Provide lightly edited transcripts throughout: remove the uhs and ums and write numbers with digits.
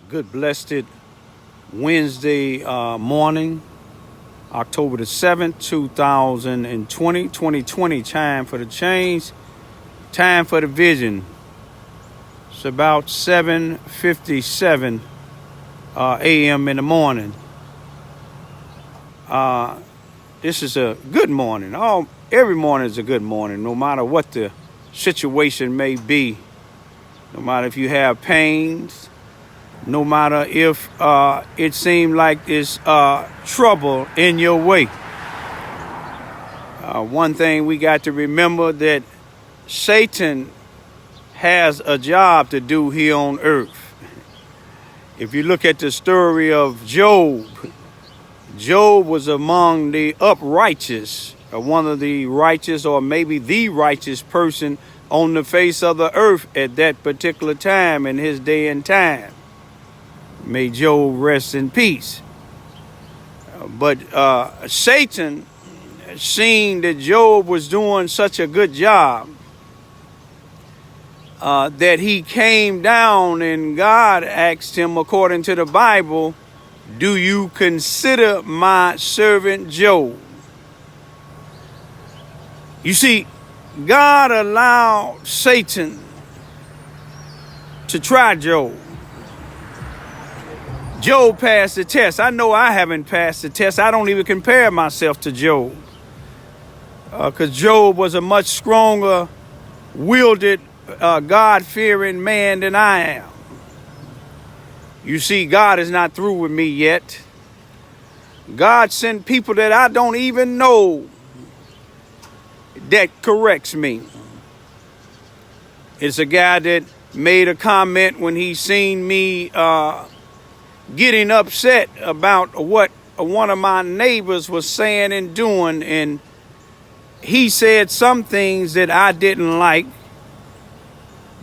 Good blessed Wednesday morning, October the 7th, 2020. Time for the change, time for the vision. It's about 7:57 a.m. in the morning. This is a good morning. Every morning is a good morning, no matter what the situation may be. No matter if you have pains, no matter if it seems like there's trouble in your way. One thing we got to remember, that Satan has a job to do here on earth. If you look at the story of Job, Job was among the uprighteous, one of the righteous, or maybe the righteous person on the face of the earth at that particular time in his day and time. May Job rest in peace. But Satan, seeing that Job was doing such a good job, that he came down and God asked him, according to the Bible, "Do you consider my servant Job?" You see, God allowed Satan to try Job. Job passed the test. I know I haven't passed the test. I don't even compare myself to Job. Because Job was a much stronger, wielded, God-fearing man than I am. You see, God is not through with me yet. God sent people that I don't even know that corrects me. It's a guy that made a comment when he seen me getting upset about what one of my neighbors was saying and doing, and he said some things that I didn't like,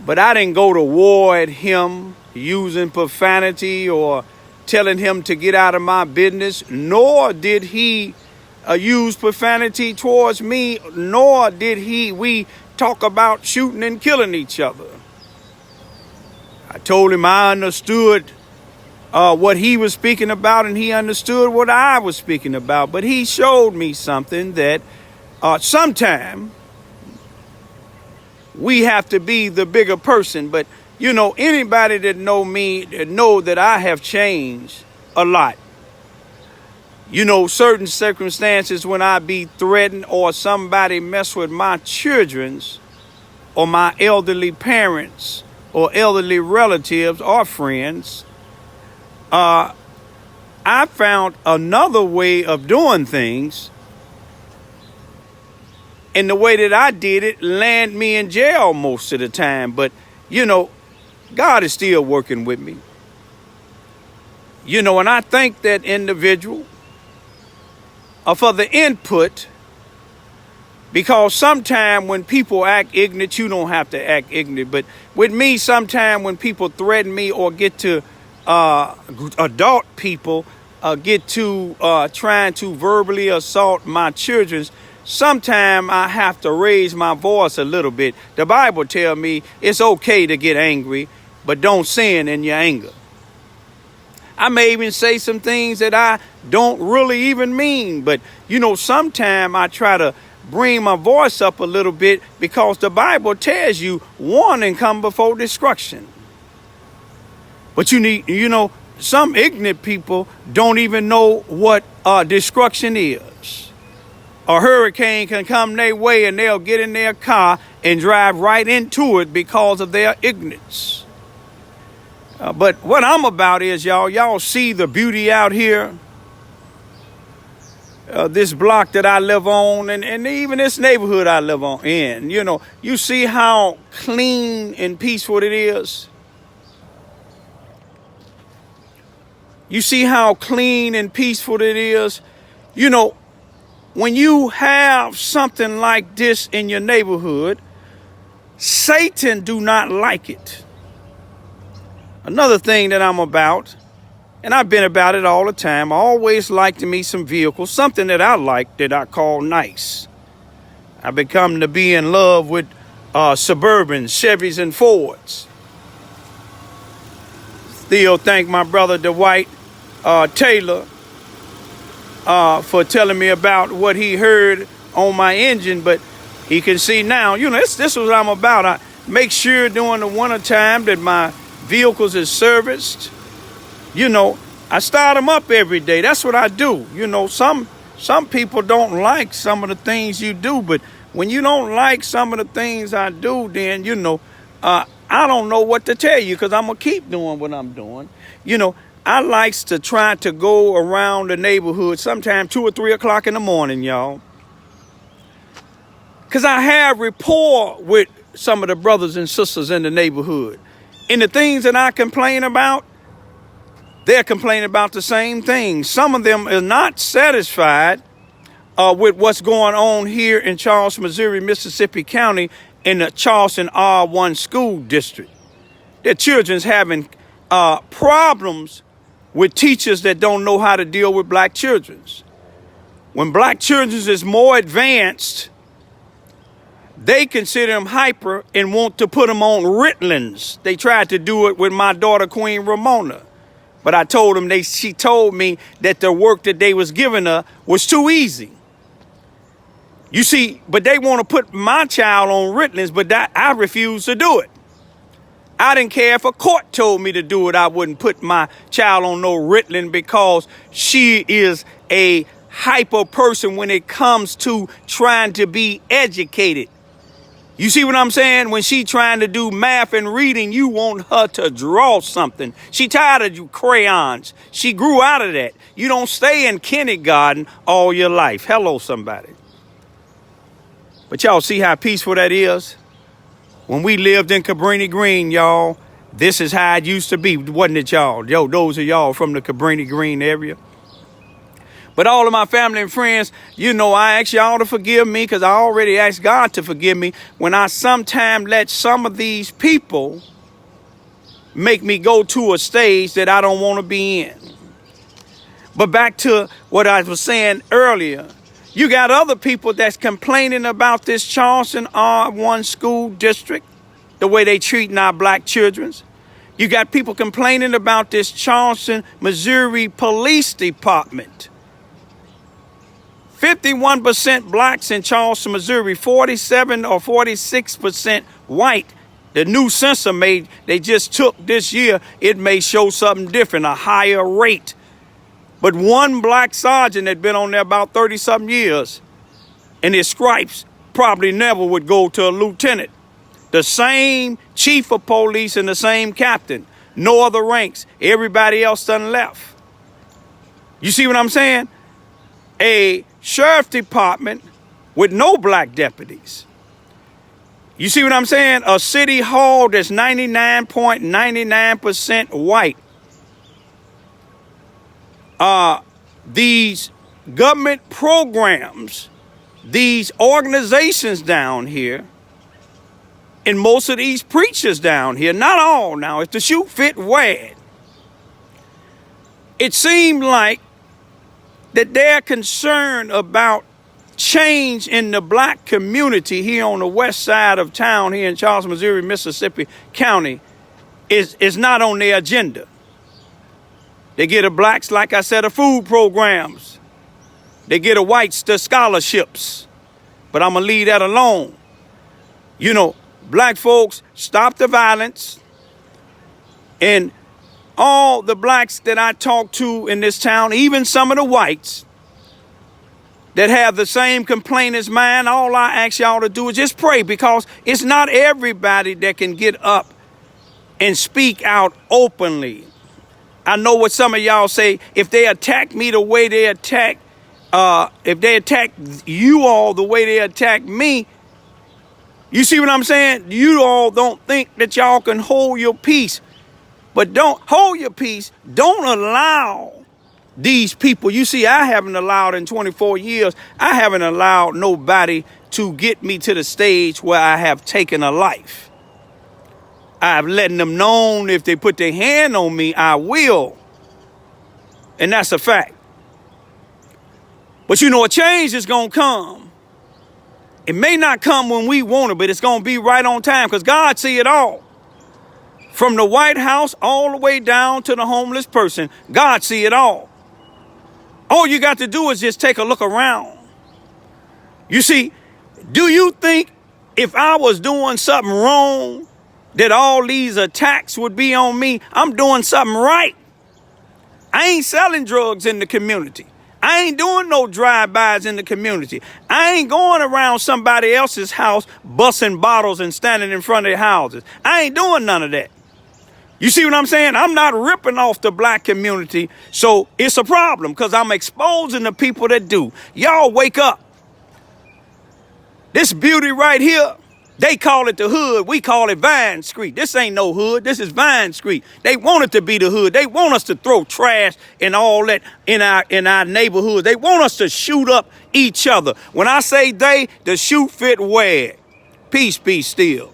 but I didn't go to war at him using profanity or telling him to get out of my business, nor did he use profanity towards me, nor did we talk about shooting and killing each other. I told him I understood what he was speaking about, and he understood what I was speaking about. But he showed me something, that sometime we have to be the bigger person. But, you know, anybody that know me, that know that I have changed a lot. You know, certain circumstances when I be threatened or somebody mess with my children's or my elderly parents or elderly relatives or friends, I found another way of doing things, and the way that I did it land me in jail most of the time. But, you know, God is still working with me. You know, and I thank that individual for the input, because sometimes when people act ignorant, you don't have to act ignorant. But with me, sometimes when people threaten me or get to adult people get to trying to verbally assault my children, sometimes I have to raise my voice a little bit. The Bible tells me it's okay to get angry, but don't sin in your anger. I may even say some things that I don't really even mean, but, you know, sometimes I try to bring my voice up a little bit, because the Bible tells you warning come before destruction. But you know, some ignorant people don't even know what destruction is. A hurricane can come their way and they'll get in their car and drive right into it because of their ignorance. But what I'm about is, y'all see the beauty out here. This block that I live on, and even this neighborhood I live in, you know, you see how clean and peaceful it is. You see how clean and peaceful it is. You know, when you have something like this in your neighborhood, Satan do not like it. Another thing that I'm about, and I've been about it all the time, I always like to meet some vehicles, something that I like that I call nice. I've become to be in love with Suburbans, Chevys, and Fords. Still thank my brother Dwight Taylor for telling me about what he heard on my engine, but he can see now, this is what I'm about. I make sure during the winter time that my vehicles is serviced. I start them up every day. That's what I do. Some people don't like some of the things you do, but when you don't like some of the things I do, then, I don't know what to tell you, because I'm going to keep doing what I'm doing. I likes to try to go around the neighborhood sometime 2 or 3 o'clock in the morning, y'all. Because I have rapport with some of the brothers and sisters in the neighborhood. And the things that I complain about, they're complaining about the same thing. Some of them are not satisfied with what's going on here in Charleston, Missouri, Mississippi County in the Charleston R1 school district. Their children's having problems with teachers that don't know how to deal with black children. When black children is more advanced, they consider them hyper and want to put them on Ritalins. They tried to do it with my daughter, Queen Ramona. But I told them, she told me that the work that they was giving her was too easy. You see, but they want to put my child on Ritalins, but I refuse to do it. I didn't care if a court told me to do it. I wouldn't put my child on no Ritalin, because she is a hyper person when it comes to trying to be educated. You see what I'm saying? When she trying to do math and reading, you want her to draw something. She tired of you crayons. She grew out of that. You don't stay in kindergarten all your life. Hello, somebody. But y'all see how peaceful that is? When we lived in CABRINI GREEN, y'all, this is how it used to be, wasn't it, y'all? Yo, those of y'all from the CABRINI GREEN area. But all of my family and friends, I ask y'all to forgive me, because I already asked God to forgive me when I sometimes let some of these people make me go to a stage that I don't want to be in. But back to what I was saying earlier, you got other people that's complaining about this Charleston R1 school district, the way they treating our black children. You got people complaining about this Charleston, Missouri Police Department. 51% blacks in Charleston, Missouri, 47 or 46% white. The new census they just took this year, it may show something different, a higher rate. But one black sergeant had been on there about 30-something years, and his stripes probably never would go to a lieutenant. The same chief of police and the same captain, no other ranks. Everybody else done left. You see what I'm saying? A sheriff department with no black deputies. You see what I'm saying? A city hall that's 99.99% white. These government programs, these organizations down here, and most of these preachers down here, not all now, if the shoe fit, wear it. It seemed like that they're concerned about change in the black community here on the west side of town here in Charleston, Missouri, Mississippi County is not on their agenda. They get the blacks, like I said, the food programs. They get the whites the scholarships. But I'm going to leave that alone. Black folks, stop the violence. And all the blacks that I talk to in this town, even some of the whites that have the same complaint as mine, all I ask y'all to do is just pray, because it's not everybody that can get up and speak out openly. I know what some of y'all say, if they attack me the way they attack, if they attack you all the way they attack me, you see what I'm saying? You all don't think that y'all can hold your peace. But don't hold your peace. Don't allow these people. You see, I haven't allowed in 24 years, I haven't allowed nobody to get me to the stage where I have taken a life. I've letting them know if they put their hand on me, I will. And that's a fact. But a change is going to come. It may not come when we want it, but it's going to be right on time, because God see it all. From the White House all the way down to the homeless person, God see it all. All you got to do is just take a look around. You see, do you think if I was doing something wrong, that all these attacks would be on me? I'm doing something right. I ain't selling drugs in the community. I ain't doing no drive-bys in the community. I ain't going around somebody else's house busting bottles and standing in front of their houses. I ain't doing none of that. You see what I'm saying? I'm not ripping off the black community, so it's a problem because I'm exposing the people that do. Y'all wake up. This beauty right here, they call it the hood. We call it Vine Street. This ain't no hood. This is Vine Street. They want it to be the hood. They want us to throw trash and all that in our neighborhood. They want us to shoot up each other. When I say they, the shoot fit wag. Peace be still.